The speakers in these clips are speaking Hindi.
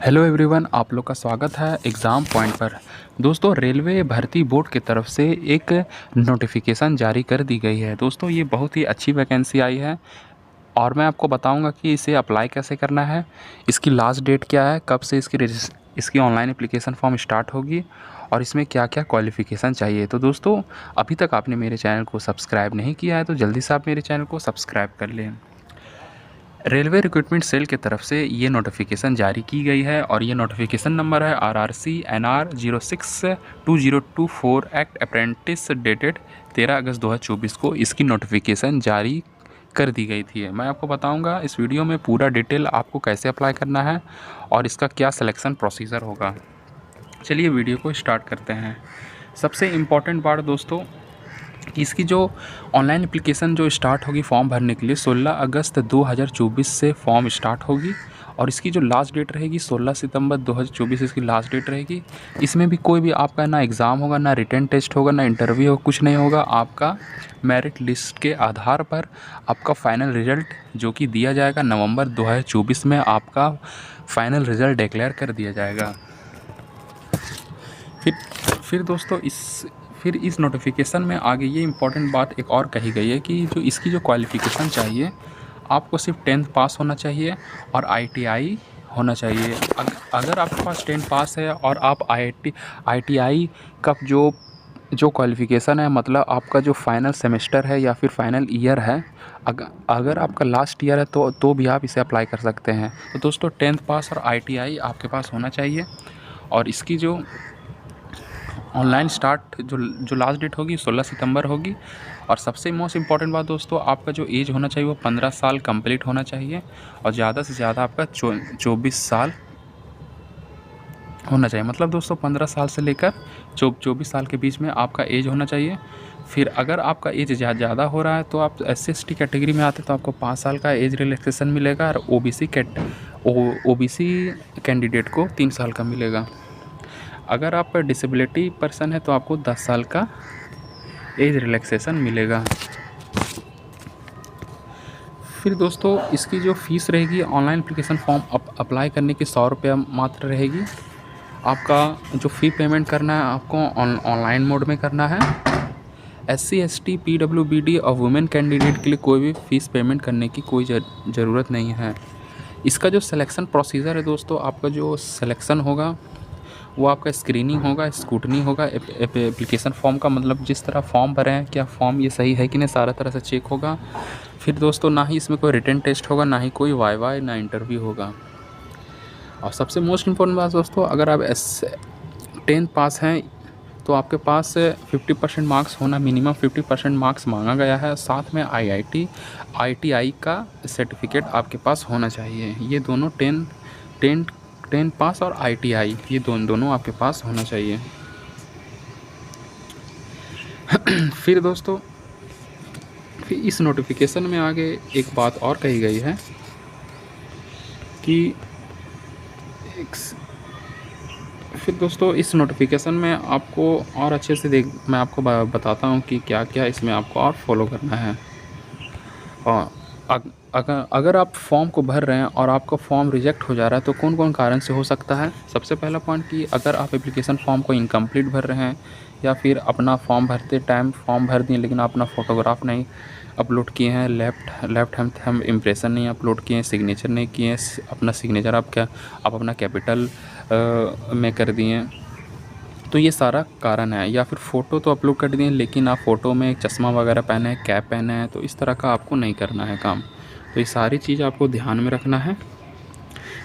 हेलो एवरीवन, आप लोग का स्वागत है एग्ज़ाम पॉइंट पर। दोस्तों, रेलवे भर्ती बोर्ड की तरफ से एक नोटिफिकेशन जारी कर दी गई है। दोस्तों, ये बहुत ही अच्छी वैकेंसी आई है और मैं आपको बताऊंगा कि इसे अप्लाई कैसे करना है, इसकी लास्ट डेट क्या है, कब से इसकी ऑनलाइन एप्लीकेशन फॉर्म स्टार्ट होगी और इसमें क्या क्या क्वालिफ़िकेशन चाहिए। तो दोस्तों, अभी तक आपने मेरे चैनल को सब्सक्राइब नहीं किया है तो जल्दी से आप मेरे चैनल को सब्सक्राइब कर लें। रेलवे रिक्रूटमेंट सेल की तरफ से ये नोटिफिकेशन जारी की गई है और ये नोटिफिकेशन नंबर है RRC-NR 06-2024 एक्ट अप्रेंटिस डेटेड 13 अगस्त 2024 को इसकी नोटिफिकेशन जारी कर दी गई थी। मैं आपको बताऊंगा इस वीडियो में पूरा डिटेल आपको कैसे अप्लाई करना है और इसका क्या सिलेक्शन प्रोसीजर होगा। चलिए वीडियो को स्टार्ट करते हैं। सबसे इम्पॉर्टेंट बात दोस्तों, इसकी जो ऑनलाइन एप्लीकेशन जो स्टार्ट होगी फॉर्म भरने के लिए 16 अगस्त 2024 से फॉर्म स्टार्ट होगी और इसकी जो लास्ट डेट रहेगी 16 सितंबर 2024 इसकी लास्ट डेट रहेगी। इसमें भी कोई भी आपका ना एग्ज़ाम होगा, ना रिटन टेस्ट होगा, ना इंटरव्यू होगा, कुछ नहीं होगा। आपका मेरिट लिस्ट के आधार पर आपका फ़ाइनल रिज़ल्ट जो कि दिया जाएगा नवंबर 2024 में, आपका फ़ाइनल रिज़ल्ट डिक्लेयर कर दिया जाएगा। फिर दोस्तों इस नोटिफिकेशन में आगे ये इम्पॉर्टेंट बात एक और कही गई है कि जो इसकी जो क्वालिफ़िकेशन चाहिए, आपको सिर्फ 10th पास होना चाहिए और ITI होना चाहिए। अगर आपके पास 10th पास है और आप ITI का जो क्वालिफ़िकेशन है, मतलब आपका जो फाइनल सेमेस्टर है या फिर फाइनल ईयर है, अगर आपका लास्ट ईयर है तो भी आप इसे अप्लाई कर सकते हैं। तो दोस्तों, 10th पास और ITI आपके पास होना चाहिए और इसकी जो ऑनलाइन स्टार्ट जो लास्ट डेट होगी 16 सितंबर होगी। और सबसे मोस्ट इम्पॉर्टेंट बात दोस्तों, आपका जो एज होना चाहिए वो 15 साल कंप्लीट होना चाहिए और ज़्यादा से ज़्यादा आपका 24 साल होना चाहिए। मतलब दोस्तों 15 साल से लेकर 24 साल के बीच में आपका एज होना चाहिए। फिर अगर आपका एज ज़्यादा हो रहा है तो आप SC/ST कैटेगरी में आते तो आपको 5 साल का एज रिलैक्सेशन मिलेगा और OBC कैंडिडेट को 3 साल का मिलेगा। अगर आप डिसेबिलिटी पर्सन है तो आपको 10 साल का एज रिलैक्सेशन मिलेगा। फिर दोस्तों, इसकी जो फ़ीस रहेगी ऑनलाइन एप्लीकेशन फॉर्म अप्लाई करने की 100 रुपया मात्र रहेगी। आपका जो फ़ी पेमेंट करना है आपको ऑनलाइन मोड में करना है। SC/ST PWBD और वुमेन कैंडिडेट के लिए कोई भी फ़ीस पेमेंट करने की कोई ज़रूरत नहीं है। इसका जो सिलेक्शन प्रोसीजर है दोस्तों, आपका जो सिलेक्शन होगा वो आपका स्क्रीनिंग होगा, स्क्रूटनी होगा एप्लीकेशन फॉर्म का। मतलब जिस तरह फॉर्म भरे हैं, क्या फॉर्म ये सही है कि नहीं, सारा तरह से चेक होगा। फिर दोस्तों, ना ही इसमें कोई रिटन टेस्ट होगा, ना ही कोई वाइवा, ना इंटरव्यू होगा। और सबसे मोस्ट इम्पॉर्टेंट बात दोस्तों, अगर आप 10th पास हैं तो आपके पास 50% मार्क्स होना, मिनिमम 50% मार्क्स मांगा गया है। साथ में ITI का सर्टिफिकेट आपके पास होना चाहिए। ये दोनों 10th पास और ITI ये दोनों आपके पास होना चाहिए। फिर दोस्तों, फिर इस नोटिफिकेशन में आगे एक बात और कही गई है कि फिर दोस्तों इस नोटिफिकेशन में आपको और अच्छे से मैं आपको बताता हूँ कि क्या क्या इसमें आपको और फॉलो करना है। और अगर आप फॉर्म को भर रहे हैं और आपका फॉर्म रिजेक्ट हो जा रहा है तो कौन कौन कारण से हो सकता है। सबसे पहला पॉइंट कि अगर आप एप्लीकेशन फॉर्म को इनकम्प्लीट भर रहे हैं या फिर अपना फॉर्म भरते टाइम फॉर्म भर दिए लेकिन अपना फ़ोटोग्राफ नहीं अपलोड किए हैं, लेफ्ट हैंड इम्प्रेशन नहीं अपलोड किए हैं, सिग्नेचर नहीं किए, अपना सिग्नेचर आप अपना कैपिटल में कर दिए, तो ये सारा कारण है। या फिर फ़ोटो तो अपलोड कर दिए लेकिन आप फ़ोटो में चश्मा वगैरह पहने हैं, कैप पहने हैं, तो इस तरह का आपको नहीं करना है काम। तो ये सारी चीज़ आपको ध्यान में रखना है।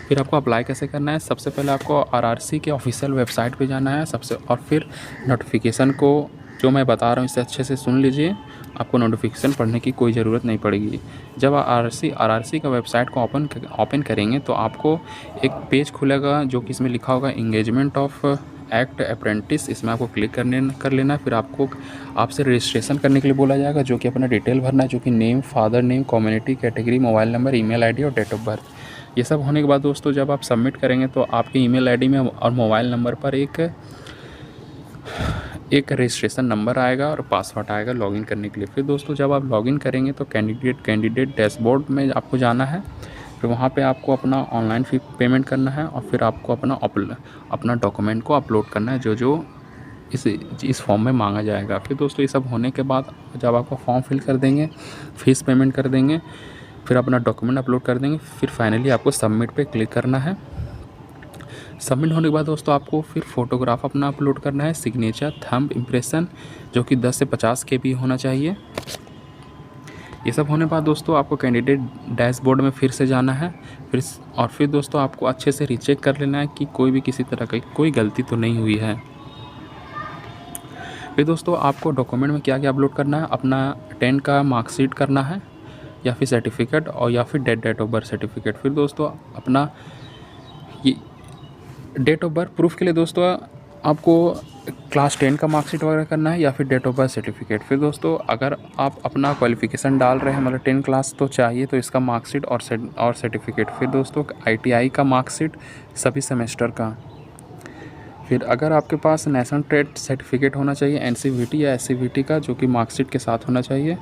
फिर आपको अप्लाई कैसे करना है, सबसे पहले आपको RRC के ऑफिशियल वेबसाइट पे जाना है और फिर नोटिफिकेशन को जो मैं बता रहा हूँ इसे अच्छे से सुन लीजिए। आपको नोटिफिकेशन पढ़ने की कोई ज़रूरत नहीं पड़ेगी। जब आप RRC का वेबसाइट को ओपन करेंगे तो आपको एक पेज खुलेगा जो कि इसमें लिखा होगा इंगेजमेंट ऑफ एक्ट अप्रेंटिस। इसमें आपको क्लिक कर लेना। फिर आपसे रजिस्ट्रेशन करने के लिए बोला जाएगा, जो कि अपना डिटेल भरना है, जो कि name, father name, community category, mobile number, email ID और डेट ऑफ बर्थ। ये सब होने के बाद दोस्तों जब आप सबमिट करेंगे तो आपके ईमेल आईडी में और मोबाइल नंबर पर एक रजिस्ट्रेशन नंबर आएगा और पासवर्ड आएगा लॉगिन करने के लिए। फिर दोस्तों जब आप लॉगिन करेंगे तो कैंडिडेट डैशबोर्ड में आपको जाना है। फिर वहाँ पे आपको अपना ऑनलाइन फ़ी पेमेंट करना है और फिर आपको अपना डॉक्यूमेंट को अपलोड करना है जो जो इस फॉर्म में मांगा जाएगा। फिर दोस्तों ये सब होने के बाद जब आपका फॉर्म फिल कर देंगे, फ़ीस पेमेंट कर देंगे, फिर अपना डॉक्यूमेंट अपलोड कर देंगे, फिर फाइनली आपको सबमिट पे क्लिक करना है। सबमिट होने के बाद दोस्तों आपको फिर फ़ोटोग्राफ अपना अपलोड करना है, सिग्नेचर, थंब इम्प्रेशन जो कि 10 से 50 KB होना चाहिए। ये सब होने के बाद दोस्तों आपको कैंडिडेट डैशबोर्ड में फिर से जाना है, फिर दोस्तों आपको अच्छे से रीचेक कर लेना है कि कोई भी किसी तरह की कोई गलती तो नहीं हुई है। फिर दोस्तों आपको डॉक्यूमेंट में क्या क्या अपलोड करना है, अपना 10 का मार्कशीट करना है या फिर सर्टिफिकेट और या फिर डेट ऑफ बर्थ सर्टिफिकेट। फिर दोस्तों अपना ये डेट ऑफ बर्थ प्रूफ के लिए दोस्तों आपको क्लास 10 का मार्कशीट वगैरह करना है या फिर डेट ऑफ बर्थ सर्टिफिकेट। फिर दोस्तों अगर आप अपना क्वालिफ़िकेशन डाल रहे हैं मतलब 10 क्लास तो चाहिए तो इसका मार्कशीट और सर्टिफिकेट। फिर दोस्तों ITI का मार्कशीट सभी सेमेस्टर का। फिर अगर आपके पास नेशनल ट्रेड सर्टिफिकेट होना चाहिए NCVT या SCVT का जो कि मार्कशीट के साथ होना चाहिए।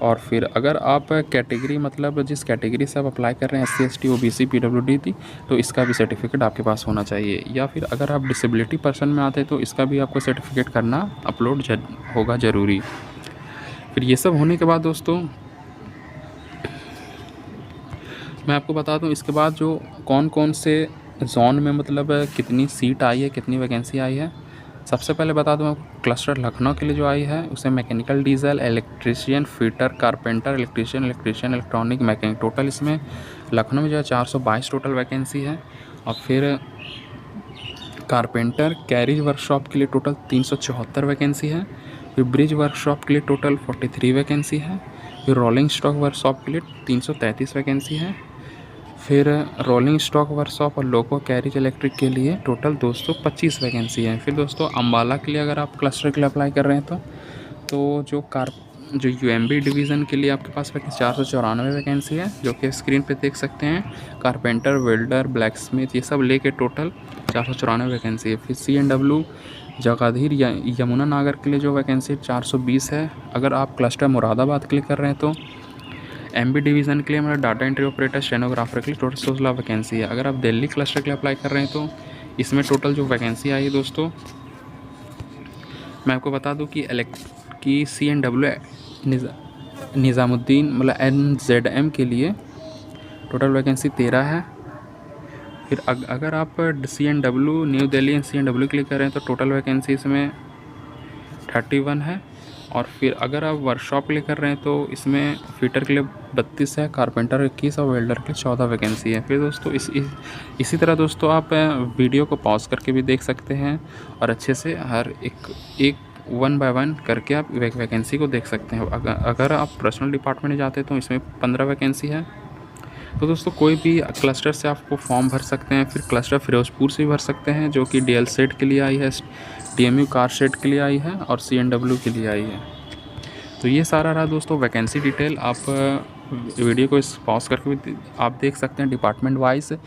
और फिर अगर आप कैटेगरी मतलब जिस कैटेगरी से आप अप्लाई कर रहे हैं SC ST OBC PWD तो इसका भी सर्टिफिकेट आपके पास होना चाहिए। या फिर अगर आप डिसेबिलिटी पर्सन में आते हैं तो इसका भी आपको सर्टिफिकेट करना अपलोड होगा ज़रूरी। फिर ये सब होने के बाद दोस्तों मैं आपको बता दूं इसके बाद जो कौन कौन से जोन में मतलब कितनी सीट आई है, कितनी वैकेंसी आई है। सबसे पहले बता दूं आपको क्लस्टर लखनऊ के लिए जो आई है उसे mechanical, diesel, electrician, fitter, carpenter, electrician, electronic, mechanic. Total इसमें लखनऊ में जो है 422 टोटल वैकेंसी है। और फिर कारपेंटर कैरिज वर्कशॉप के लिए टोटल 374 वैकेंसी है। फिर ब्रिज वर्कशॉप के लिए टोटल 43 वैकेंसी है। फिर रोलिंग स्टॉक वर्कशॉप के लिए 333 वैकेंसी है। फिर रोलिंग स्टॉक वर्कशॉप और लोको कैरिज इलेक्ट्रिक के लिए टोटल 225 वैकेंसी है। फिर दोस्तों अम्बाला के लिए अगर आप क्लस्टर के लिए अप्लाई कर रहे हैं तो जो UMB डिवीज़न के लिए आपके पास 494 वैकेंसी है जो कि स्क्रीन पे देख सकते हैं। कारपेंटर, वेल्डर, ब्लैक स्मिथ ये सब लेके टोटल 494 वैकेंसी है। फिर CNW जगाधीर या यमुना नगर के लिए जो वैकेंसी 420 है। अगर आप क्लस्टर मुरादाबाद के लिए कर रहे हैं तो MB डिवीज़न के लिए मतलब डाटा एंट्री ऑपरेटर, स्टेनोग्राफर के लिए टोटल 16 वैकेंसी है। अगर आप दिल्ली क्लस्टर के लिए अप्लाई कर रहे हैं तो इसमें टोटल जो वैकेंसी आई है दोस्तों मैं आपको बता दूं कि CNW निज़ामुद्दीन मतलब NZM के लिए टोटल वैकेंसी 13 है। फिर अगर आप CNW न्यू दिल्ली CNW के लिए कर रहे हैं तो टोटल वैकेंसी इसमें 31 है। और फिर अगर आप वर्कशॉप के लिए कर रहे हैं तो इसमें फिटर के लिए 32 है, कारपेंटर 21 और वेल्डर के लिए 14 वैकेंसी है। फिर दोस्तों इसी तरह दोस्तों आप वीडियो को पॉज करके भी देख सकते हैं और अच्छे से हर एक 1 बाय 1 करके आप वैकेंसी को देख सकते हैं। अगर आप पर्सनल डिपार्टमेंट जाते हैं तो इसमें 15 वैकेंसी है। तो दोस्तों कोई भी क्लस्टर से आपको फॉर्म भर सकते हैं। फिर क्लस्टर फिरोजपुर से भी भर सकते हैं जो कि DL सेट के लिए आई है, TMU कार सेट के लिए आई है और CNW के लिए आई है। तो ये सारा रहा दोस्तों वैकेंसी डिटेल। आप वीडियो को पॉज करके भी आप देख सकते हैं डिपार्टमेंट वाइज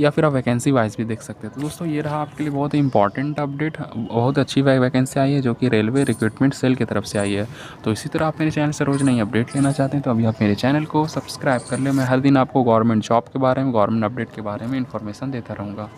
या फिर आप वैकेंसी वाइज भी देख सकते हैं। तो दोस्तों ये रहा आपके लिए बहुत ही इंपॉर्टेंट अपडेट। बहुत अच्छी वैकेंसी आई है जो कि रेलवे रिक्रूटमेंट सेल की तरफ से आई है। तो इसी तरह आप मेरे चैनल से रोज़ नई अपडेट लेना चाहते हैं तो अभी आप मेरे चैनल को सब्सक्राइब कर लें। मैं हर दिन आपको गवर्नमेंट जॉब के बारे में, गवर्नमेंट अपडेट के बारे में इन्फॉर्मेशन देता रहूँगा।